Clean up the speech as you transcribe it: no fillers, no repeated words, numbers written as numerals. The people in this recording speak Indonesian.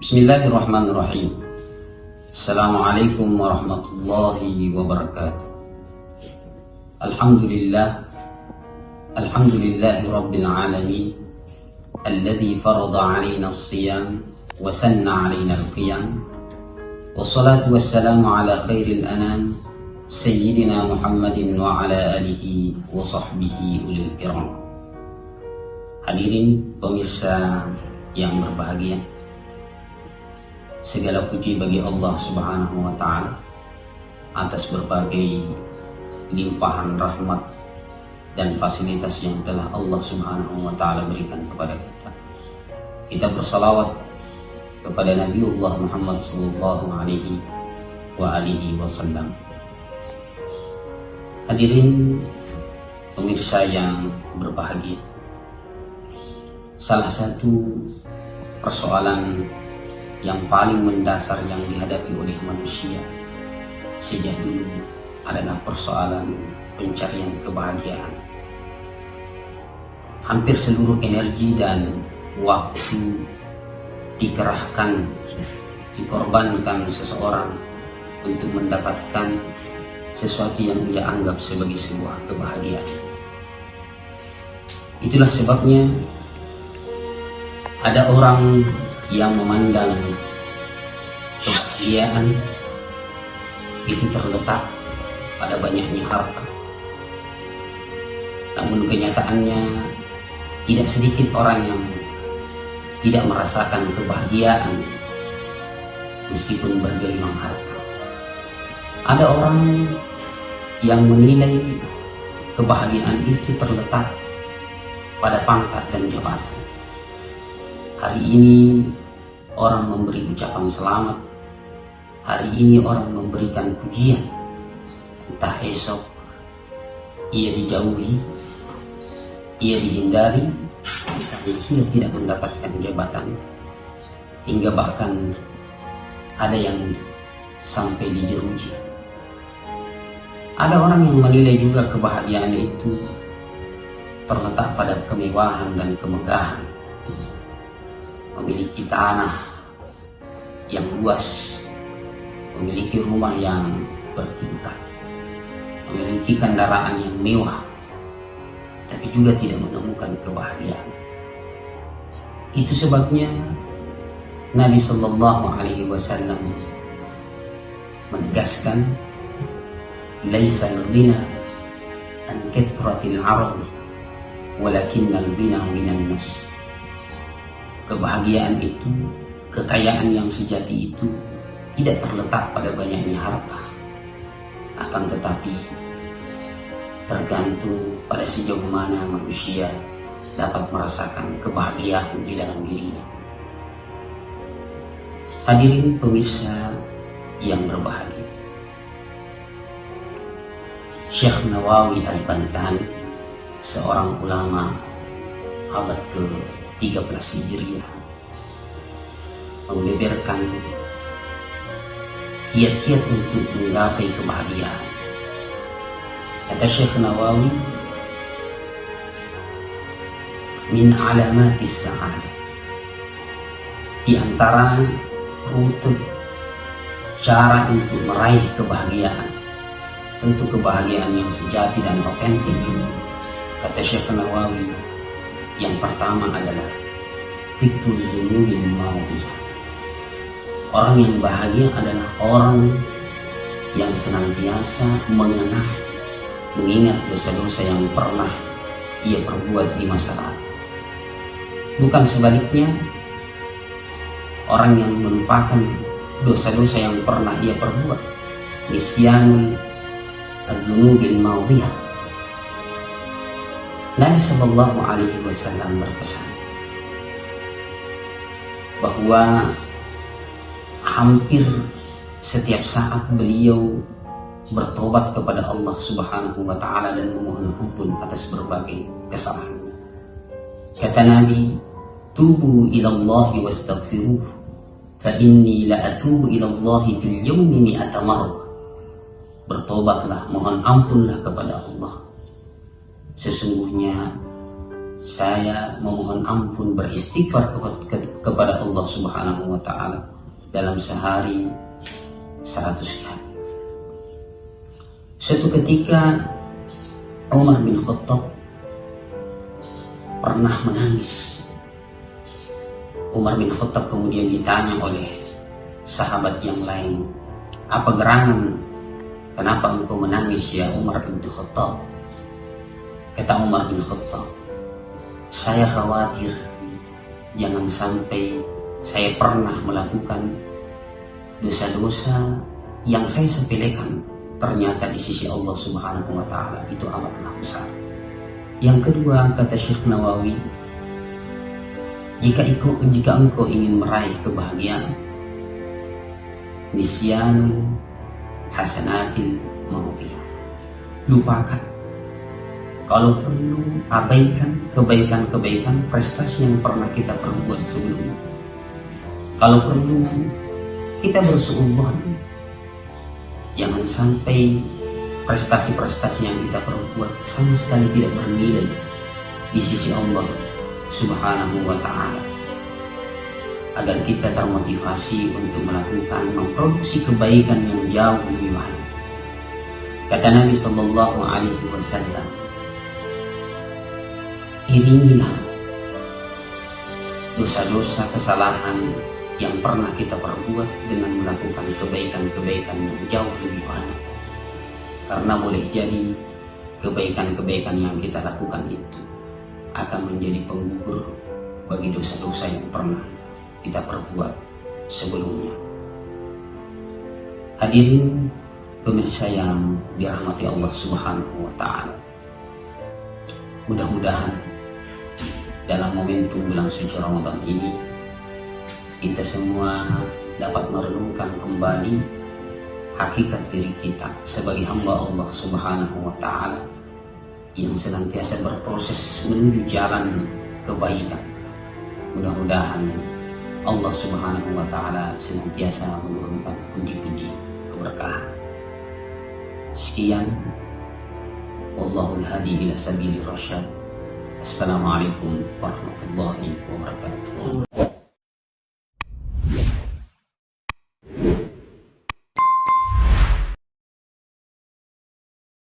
Bismillahirrahmanirrahim. Assalamualaikum warahmatullahi wabarakatuh. Alhamdulillahi rabbil alamin, alladhi farada alaina as-siyam wa sanna alaina al-qiyam. Wassalatu wassalamu ala khairil anam, sayyidina Muhammadin wa ala alihi wa sahbihi ulil kiram. Hadirin pemirsa yang berbahagia, segala puji bagi Allah Subhanahu wa Ta'ala atas berbagai limpahan rahmat dan fasilitas yang telah Allah Subhanahu wa Ta'ala berikan kepada kita. Kita bersalawat kepada Nabiullah Muhammad sallallahu alaihi wasallam. Hadirin pemirsa yang berbahagia, salah satu persoalan yang paling mendasar yang dihadapi oleh manusia sejak dulu adalah persoalan pencarian kebahagiaan. Hampir seluruh energi dan waktu dikerahkan, dikorbankan seseorang untuk mendapatkan sesuatu yang dia anggap sebagai sebuah kebahagiaan. Itulah sebabnya ada orang yang memandang kebahagiaan itu terletak pada banyaknya harta. Namun kenyataannya tidak sedikit orang yang tidak merasakan kebahagiaan meskipun bergelimang harta. Ada orang yang menilai kebahagiaan itu terletak pada pangkat dan jabatan. Hari ini orang memberi ucapan selamat, hari ini orang memberikan pujian, entah esok ia dijauhi, ia dihindari, karena ia tidak mendapatkan jabatan, hingga bahkan ada yang sampai dijeruji. Ada orang yang menilai juga kebahagiaan itu terletak pada kemewahan dan kemegahan. Memiliki tanah yang luas, memiliki rumah yang bertingkat, memiliki kendaraan yang mewah, tapi juga tidak menemukan kebahagiaan. Itu sebabnya Nabi Sallallahu Alaihi Wasallam menegaskan, "Laisa al-ghina an kathratil 'arad, walakinnal ghina minan nafs." Kebahagiaan itu, kekayaan yang sejati itu tidak terletak pada banyaknya harta, akan tetapi tergantung pada sejauh mana manusia dapat merasakan kebahagiaan di dalam dirinya. Hadirin pemirsa yang berbahagia, Syekh Nawawi Al-Bantani, seorang ulama abad ke-13 Hijriah, membeberkan kiat-kiat untuk menggapai kebahagiaan. Kata Syekh Nawawi, min alamatis sa'adah, di antara rute cara untuk meraih kebahagiaan, tentu kebahagiaan yang sejati dan otentik ini, kata Syekh Nawawi, yang pertama adalah dzikru dzunubil madhiyah. Orang yang bahagia adalah orang yang senantiasa mengingat dosa-dosa yang pernah ia perbuat di masa lalu. Bukan sebaliknya, orang yang melupakan dosa-dosa yang pernah ia perbuat, nisyanul adzunubil madhiyah. Nabi Sallallahu Alaihi Wasallam berpesan bahwa hampir setiap saat beliau bertobat kepada Allah Subhanahu wa Ta'ala dan memohon ampun atas berbagai kesalahan. Kata Nabi, tubu ilallahi wastaghfiruh, fa inni la atubu ilallahi fil yawmi mi'ata marrah. Bertobatlah, mohon ampunlah kepada Allah. Sesungguhnya saya memohon ampun, beristighfar kepada Allah Subhanahu wa Ta'ala dalam sehari 100 kali. Suatu ketika Umar bin Khattab pernah menangis. Umar bin Khattab kemudian ditanya oleh sahabat yang lain, "Apa gerangan? Kenapa engkau menangis ya Umar bin Khattab?" Kata Umar bin Khattab, "Saya khawatir jangan sampai saya pernah melakukan dosa-dosa yang saya sepelekan, ternyata di sisi Allah Subhanahu wa Ta'ala itu amatlah besar." Yang kedua, kata Syekh Nawawi, jika engkau ingin meraih kebahagiaan, nisyanul hasanatil mautiyah, lupakan, kalau perlu abaikan kebaikan-kebaikan prestasi yang pernah kita perbuat sebelumnya. Kalau perlu kita bersuudzon, jangan sampai prestasi-prestasi yang kita perbuat sama sekali tidak bernilai di sisi Allah Subhanahu wa Ta'ala, agar kita termotivasi untuk memproduksi kebaikan yang jauh lebih banyak. Kata Nabi Sallallahu Alaihi Wasallam, iringilah dosa-dosa kesalahan yang pernah kita perbuat dengan melakukan kebaikan-kebaikan yang jauh lebih banyak. Karena boleh jadi kebaikan-kebaikan yang kita lakukan itu akan menjadi penggugur bagi dosa-dosa yang pernah kita perbuat sebelumnya. Hadirin pemirsa yang dirahmati Allah Subhanahu wa Ta'ala, mudah-mudahan dalam momentum bulan suci Ramadan ini kita semua dapat merenungkan kembali hakikat diri kita sebagai hamba Allah Subhanahu wa Ta'ala yang senantiasa berproses menuju jalan kebaikan. Mudah-mudahan Allah Subhanahu wa Ta'ala senantiasa menurunkan pundi-pundi keberkahan. Sekian, wallahul hadi ila sabili rasyad. Assalamualaikum warahmatullahi wabarakatuh.